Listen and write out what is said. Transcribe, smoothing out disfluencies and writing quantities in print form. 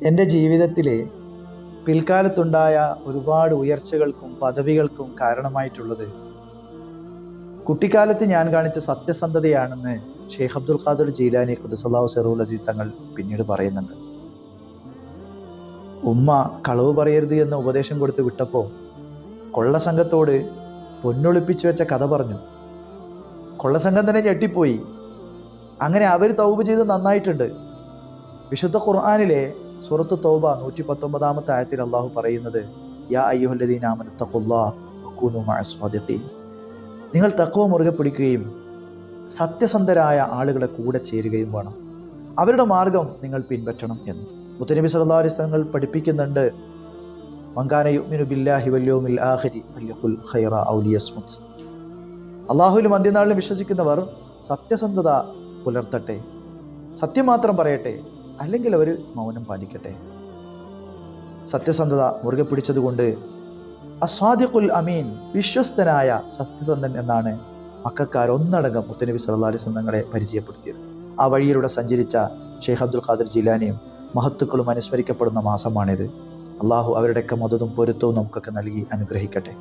എൻ്റെ ജീവിതത്തിൽ പിൽക്കാലത്തുണ്ടായ ഒരുപാട് ഉയർച്ചകൾക്കും പദവികൾക്കും കാരണമായിട്ടുള്ളത് കുട്ടിക്കാലത്ത് ഞാൻ കാണിച്ച സത്യസന്ധതയാണെന്ന് ഷെയ്ഖ് അബ്ദുൽ ഖാദിർ ജീലാനി ഖുദ്ദസല്ലാഹു സിറഹുൽ അസീസ് തങ്ങൾ പിന്നീട് പറയുന്നുണ്ട്. ഉമ്മ കളവ് പറയരുത് എന്ന ഉപദേശം കൊടുത്ത് വിട്ടപ്പോൾ കൊള്ളസംഘത്തോട് പൊന്നൊളിപ്പിച്ചു വെച്ച കഥ പറഞ്ഞു. കൊള്ളസംഘം തന്നെ ഞെട്ടിപ്പോയി. അങ്ങനെ അവർ തൗബ ചെയ്ത് നന്നായിട്ടുണ്ട്. വിശുദ്ധ ഖുർആനിലെ സൂറത്ത് തൗബ 119 ആയത്തിൽ അള്ളാഹു പറയുന്നത്, യാ അയ്യുഹല്ലദീന ആമനു തഖുല്ലാഹ വകൂനൂ മഅസ് സ്വാദിഖീൻ, നിങ്ങൾ തഖ്വ മുറുകെ പിടിക്കുകയും സത്യസന്ധരായ ആളുകളെ കൂടെ ചേരുകയും വേണം, അവരുടെ മാർഗം നിങ്ങൾ പിൻപറ്റണം എന്ന് മുത്തനബി സല്ലല്ലാഹു അലൈഹി വസല്ലം പഠിപ്പിക്കുന്നുണ്ട്. മൻകാന യുഅ്മിനു ബില്ലാഹി വൽ യൗമിൽ ആഖിരി ഫല്യഖുൽ ഖൈറ ഔ ലിയസ്മുത്. അള്ളാഹുവിലും അന്ത്യനാളിലും വിശ്വസിക്കുന്നവർ സത്യസന്ധത പുലർത്തട്ടെ, സത്യം മാത്രം പറയട്ടെ, അല്ലെങ്കിൽ അവർ മൗനം പാലിക്കട്ടെ. സത്യസന്ധത മുറുകെ പിടിച്ചതുകൊണ്ട് അസ്വാദിഖുൽ അമീൻ, വിശ്വസ്തനായ സത്യസന്ധൻ എന്നാണ് മക്കക്കാർ ഒന്നടങ്കം മുത്തനബി സല്ലല്ലാഹു അലൈഹി വസല്ലം തങ്ങളെ പരിചയപ്പെടുത്തിയത്. ആ വഴിയിലൂടെ സഞ്ചരിച്ച ഷെയ്ഖ് അബ്ദുൽ ഖാദിർ ജീലാനിയും മഹത്തുക്കളും അനുസ്മരിക്കപ്പെടുന്ന മാസമാണിത്. അള്ളാഹു അവരുടെയൊക്കെ മദതും പൊരുത്തവും നമുക്കൊക്കെ നൽകി അനുഗ്രഹിക്കട്ടെ.